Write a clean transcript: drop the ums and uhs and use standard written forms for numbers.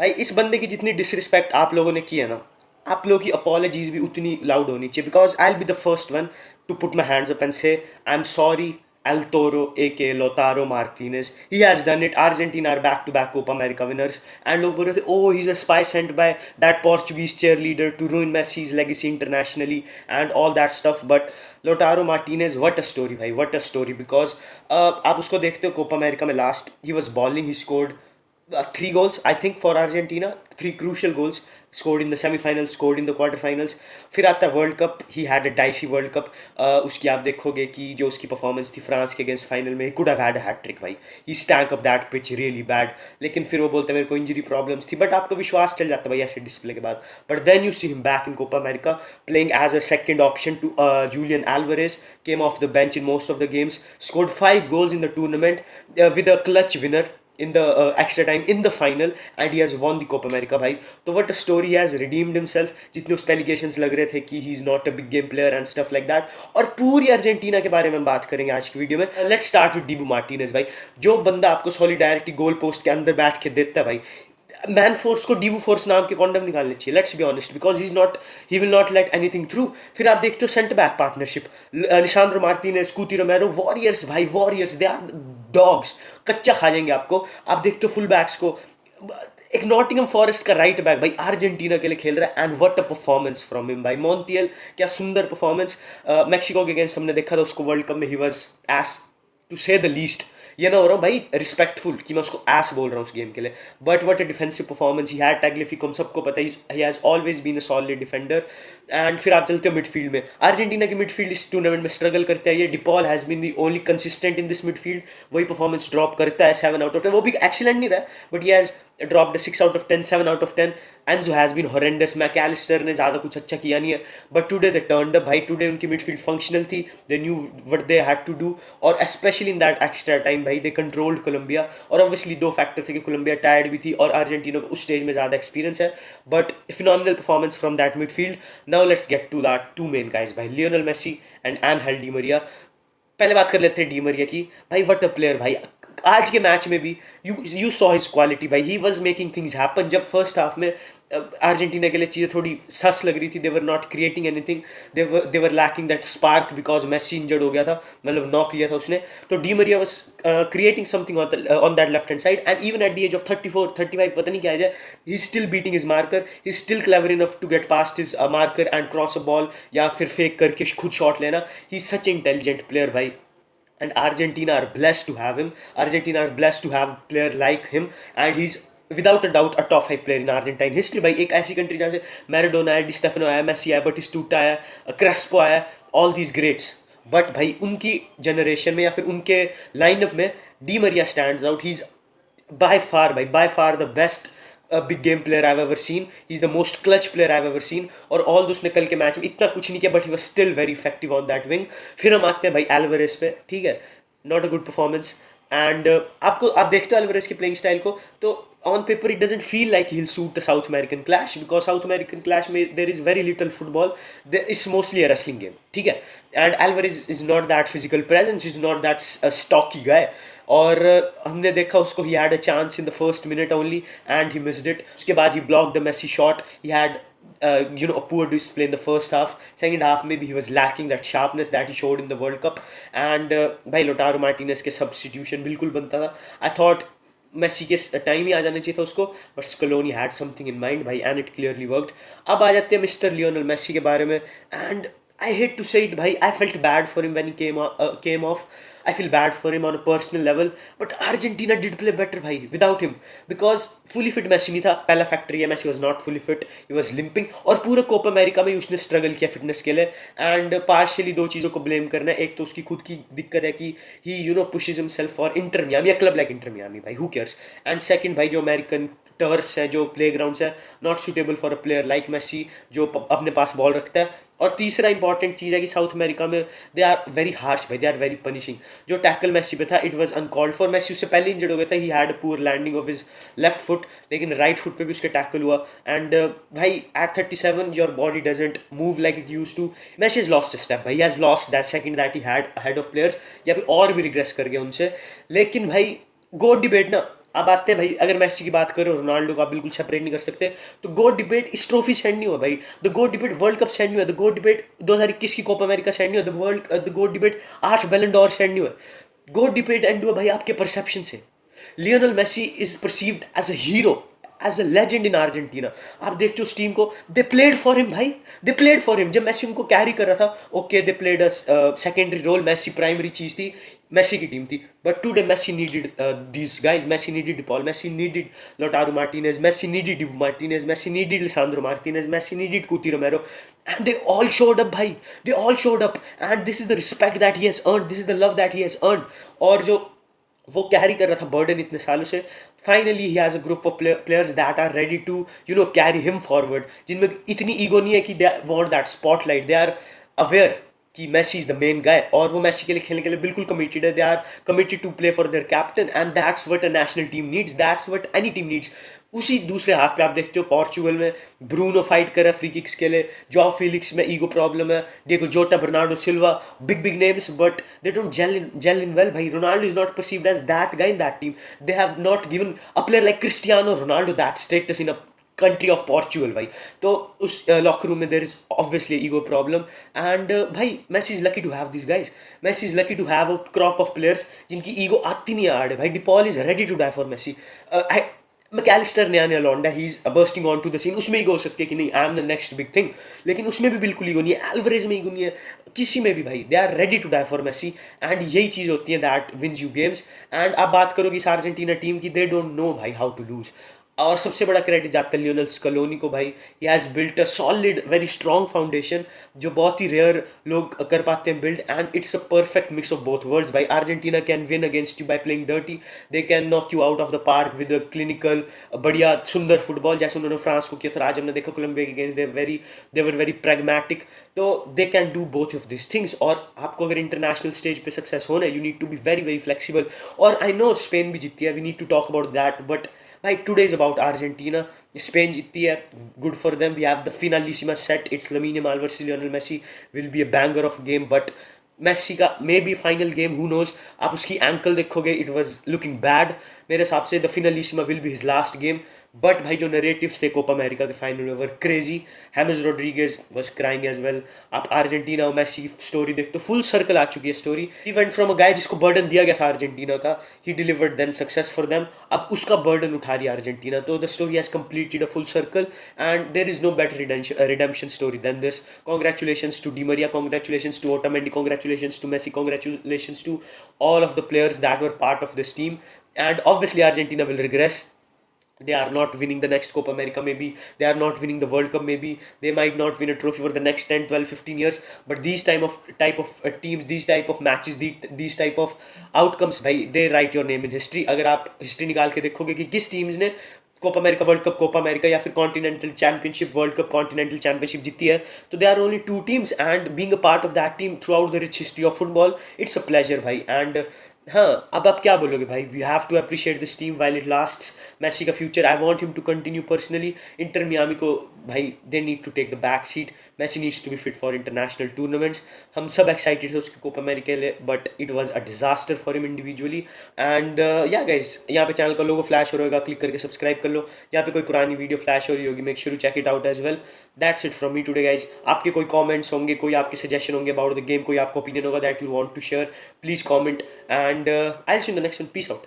भाई इस बंदे की जितनी डिसरिस्पेक्ट आप लोगों ने की है ना, आप लोगों की अपॉलजीज भी उतनी लाउड होनी चाहिए, because I will be the first one to put my hands up and say I am sorry El Toro, aka Lautaro Martinez. He has done it. Argentina are back-to-back Copa America winners. And लोग बोल रहे थे, oh, he's a spy sent by that Portuguese cheerleader to ruin Messi's legacy internationally and all that stuff. But Lautaro Martinez, what a story, भाई, what a story. Because आप उसको देखते हो Copa America में last, he was balling, he scored 3 goals, I think, for Argentina. 3 crucial goals scored in the semi-finals, scored in the quarter-finals. फिर आता है world cup, he had a dicey world cup. उसकी आप देखोगे कि जो उसकी परफॉर्मेंस थी फ्रांस के अगेंस्ट फाइनल में, he could have had a hat-trick भाई. He stank up that pitch really bad. लेकिन फिर वो बोलते हैं मेरे को इंजरी प्रॉब्लम्स थी, बट आपको विश्वास चल जाता है भाई ऐसे डिस्प्ले के बाद. But then you see him back in Copa America playing as a second option to Julian Alvarez. Came off the bench in most of the games, scored 5 goals in the tournament with a clutch winner in the extra time in the final, and he has won the Copa America भाई. तो what a story, he has redeemed himself. जितने उस पे allegations लग रहे थे कि he is not a big game player and stuff like that. और पूरी अर्जेंटीना के बारे में हम बात करेंगे आज की वीडियो में. लेट्स स्टार्ट विद डीबू मार्टिनेज भाई. जो बंदा आपको सॉलिडारिटी गोल पोस्ट के अंदर बैठ के देता है भाई, मैन फोर्स को डीवू फोर्स नाम के कॉन्डम निकालने चाहिए. Let's be honest, because he is not, he will not let anything through. फिर आप देखते हो centre back partnership, Lisandro Martinez, Cuti Romero, warriors भाई, वॉरियर्स, दे आर डॉग्स. कच्चा खा जाएंगे आपको. आप देखते हो फुल बैक्स को, एक नॉटिंगम फॉरेस्ट का राइट बैक भाई अर्जेंटीना के लिए खेल रहा है, and what a performance from him भाई. मोंटियल, क्या सुंदर परफॉर्मेंस. मैक्सिको के अगेंस्ट हमने देखा था उसको वर्ल्ड कप में, ही वाज एस टू से द लीस्ट. ये ना हो रहा हूँ भाई रिस्पेक्टफुल कि मैं उसको एस बोल रहा हूँ उस गेम के लिए, but what a defensive performance. He had Tagliafico, हम सबको पता है, he has always been a solid defender. And फिर आप चलते हो मिडफील्ड में. अर्जेंटीना की मिडफील्ड इस टूर्नामेंट में स्ट्रगल करता है. ये De Paul has been the only consistent in this midfield. वही परफॉर्मेंस ड्रॉप करता है 7 आउट ऑफ 10. वो भी एक्सीलेंट नहीं रहा, but he has dropped 6 out of 10, 7 out of 10. Enzo has been horrendous. Mac Allister ने ज़्यादा कुछ अच्छा किया नहीं है, but today they turned up भाई. टुडे उनकी मिडफील्ड फंक्शनल थी. They knew what they had to do, और especially in that extra time भाई दे कंट्रोल्ड कोलंबिया. और ऑब्वियसली दो फैक्टर थे कि कोलंबिया टायर्ड भी थी और अर्जेंटीना को उस स्टेज में ज़्यादा एक्सपीरियंस है. But phenomenal performance from that midfield. Now let's get to that two main guys भाई, Lionel Messi and Angel Di Maria. पहले बात कर लेते हैं डी मरिया की भाई. व्हाट अ प्लेयर भाई. आज के मैच में भी यू सॉ हिज क्वालिटी भाई. He was making things happen. जब फर्स्ट हाफ में अर्जेंटीना के लिए चीज़ें थोड़ी सस लग रही थी, they were not creating anything, they were lacking that spark because Messi injured हो गया था, मतलब नॉक लिया था उसने. तो Di Maria was creating something on that left hand side, and even at the age of 34-35 पता नहीं क्या है, he still beating his marker. He still clever enough to get past his marker and cross a ball, या फिर fake करके खुद shot लेना. He is such intelligent player भाई, and Argentina are blessed to have him. Argentina are blessed to have a player like him, and he's without a doubt a top 5 player in Argentine history भाई. एक ऐसी country जहाँ से Maradona है, डिस्टेफेनो आया, Messi आया, बटिस्टूटा आया, क्रेस्पो आया, ऑल दीज ग्रेट्स. बट भाई उनकी जनरेशन में या फिर उनके लाइनअप में Di Maria stands out. He is by far the best big game player I've ever seen. He's the most clutch player I've ever seen. और all उसने कल के मैच में इतना कुछ नहीं किया, but he was still very effective on that wing. फिर हम आते हैं भाई एल्वारेज पे. ठीक है, not a good performance. And आप देखते हो एल्वारेज की प्लेइंग स्टाइल को, तो on paper it doesn't feel like he'll suit the South American clash, because South American clash में there is very little football. It's mostly a wrestling game. ठीक है, and Alvarez is not that physical presence, he's not that stocky guy. और हमने देखा उसको, he had a chance in the first minute only and he missed it. उसके बाद he blocked the Messi shot. He had a poor display in the first half. Second half maybe he was lacking that sharpness that he showed in the World Cup. And भाई लोटारो Martinez के substitution बिल्कुल बनता था. I thought Messi के time ही आ जाना चाहिए था उसको, but Scaloni had something in mind भाई, एंड इट क्लियरली वर्कड. अब आ जाते हैं मिस्टर लियोनेल मेसी के बारे में. And I hate to say it भाई, I felt bad for him when he came off. I feel bad for him on a personal level, but Argentina did play better भाई without him, because fully fit Messi नहीं था. पहला factor ये, Messi was not fully fit, he was limping. और पूरे Copa America में उसने struggle किया फिटनेस के लिए. एंड पार्शियली दो चीज़ों को ब्लेम करना है. एक तो उसकी खुद की दिक्कत है कि he pushes himself for Inter Miami, या क्लब लाइक इंटर मियामी भाई, हु केयर्स. एंड सेकंड भाई, जो अमेरिकन टर्फ्स है, जो प्ले ग्राउंड्स है, not suitable for a player like Messi जो अपने पास बॉल रखता है. और तीसरा इंपॉर्टेंट चीज़ है कि साउथ अमेरिका में दे आर वेरी हार्श भाई, दे आर वेरी पनिशिंग. जो टैकल मेसी पे था, it was uncalled for. Messi उससे पहले इंजर्ड हो गया था, he had poor landing of his left foot, लेकिन राइट फुट पे भी उसके टैकल हुआ. एंड भाई at 37 your body doesn't move like it used to. Messi has lost a step भाई, has lost that second that he had ahead of players, या फिर और भी रिग्रेस कर गया उनसे. लेकिन भाई गोट डिबेट ना, अब आते हैं भाई, अगर मैसी की बात करो, रोनाल्डो को आप बिल्कुल सेपरेट नहीं कर सकते। तो गोट डिबेट इस ट्रॉफी से एंड नहीं हुआ भाई, the GOAT debate World Cup से एंड नहीं हुआ, द गोट डिबेट 2021 की कोपा अमेरिका से एंड नहीं हुआ, द गोट डिबेट 8 बैलन डॉर से एंड नहीं हुआ। गोट डिबेट एंड हुआ भाई आपके परसेप्शन से। Lionel Messi is perceived as a hero, as a legend in Argentina. आप देखते हो उस टीम को, दे प्लेड फॉर हिम भाई, दे प्लेड फॉर हिम। जब मेसी उनको कैरी कर रहा था, okay they played a secondary role, Messi primary चीज थी, मेसी की टीम थी। But today Messi needed these guys, Messi needed De Paul, Messi needed Lautaro Martinez, Messi needed Dibu Martinez, Messi needed Lisandro Martinez, Messi needed Cuti Romero, and they all showed up भाई, they all showed up, and this is the respect that he has earned, this is the love that he has earned। और जो वो carry कर रहा था burden इतने सालों से, finally he has a group of players that are ready to carry him forward, जिनमें इतनी ईगो नहीं है कि they want that spotlight, they are aware कि Messi is the main guy, और वो मेसी के लिए खेलने के लिए बिल्कुल कमिटेड है। They are committed to play for their captain, and that's what a national team needs, that's what any team needs. उसी दूसरे हाथ पे आप देखते हो पोर्चुगल में ब्रूनो फाइट कर रहा है फ्री किक्स के लिए, जॉ फिलिक्स में ईगो प्रॉब्लम है, Diego Jota, Bernardo Silva, big names, but they don't gel in well भाई। Ronaldo is not perceived as that guy in that team, they have not given a player like Cristiano Ronaldo that status in a country of Portugal भाई। तो उस locker room में there is obviously ego problem, and भाई Messi is lucky to have this guys, Messi is lucky to have a crop of players जिनकी ego आती नहीं आड़ है भाई। De Paul is ready to die for Messi, Mac Allister नया नया लौंडा, he is bursting on to the scene, उसमें ईगो हो सकती है कि नहीं I am the next big thing, लेकिन उसमें भी बिल्कुल ईगो नहीं है, एल्वरेज में ईगो नहीं है, किसी में भी भाई, they are ready to die for Messi, and यही चीज़ होती है that wins you games. And आप बात करोगे इस अर्जेंटीना टीम की, दे डोंट नो भाई हाउ टू लूज, और सबसे बड़ा क्रेडिट जाता है लियोनेल स्कलोनी को भाई। He has built a solid very strong foundation, जो बहुत ही रेयर लोग कर पाते हैं build, and it's a perfect mix of both worlds भाई। Argentina can win against you by playing dirty, they can knock you out of the park with a clinical बढ़िया सुंदर फुटबॉल, जैसे उन्होंने फ्रांस को किया था। आज हमने देखा कोलंबिया के against, they were very pragmatic, तो they can do both of this things. और आपको अगर इंटरनेशनल स्टेज पे सक्सेस होना है, you need to be very very flexible. और आई नो स्पेन भी जीती है, we need to talk about that, but भाई today is about Argentina. Spain जीतती है, good for them, we have the Finalissima set, it's Lamine Yamal versus Lionel Messi, will be a banger of game. But Messi का maybe final game, who knows. आप उसकी ankle देखोगे, it was looking bad, मेरे हिसाब से the Finalissima will be his last game. But भाई जो narratives थे कोपा अमेरिका के फाइनल में were crazy, James Rodriguez was crying as well. आप अर्जेंटीना और मेसी स्टोरी देखते हो, फुल सर्कल आ चुकी है story. He went from a guy जिसको बर्डन दिया गया था अर्जेंटीना का, he delivered then success for them, अब उसका बर्डन उठा रही है अर्जेंटीना। तो the story has completed a full circle, and there is no better redemption story than this. Congratulations to Di Maria, congratulations to Otamendi, congratulations to Messi, congratulations to all of the players that were part of this team. And obviously Argentina will regress, they are not winning the next Copa America, maybe they are not winning the World Cup, maybe they might not win a trophy for the next 10 12 15 years, but these type of teams, these type of matches, these type of outcomes भाई, they write your name in history। अगर आप history निकाल के देखोगे कि किस teams ने Copa America, World Cup, Copa America या फिर continental championship, World Cup, continental championship जीती है, तो they are only 2 teams, and being a part of that team throughout the rich history of football, it's a pleasure भाई। And हाँ, अब आप क्या बोलोगे भाई, we have to appreciate this team while it lasts. Messi का future, I want him to continue personally. Inter Miami को भाई, they need to take the back seat, Messi needs to be fit for international tournaments. हम सब excited थे उसके Copa America के लिए, but it was a disaster for him individually. And yeah guys, यहाँ पे चैनल का लोगो फ्लैश हो रहा होगा, क्लिक करके सब्सक्राइब कर लो। यहाँ पे कोई पुरानी वीडियो फ्लैश हो रही होगी, make sure to check it out as well. That's it from me today guys. आपके कोई कमेंट्स होंगे, कोई आपके सजेशन होंगे अबाउट द गेम, कोई आपका ओपिनियन होगा that you want to share, please comment, and I will see you in the next one. Peace out.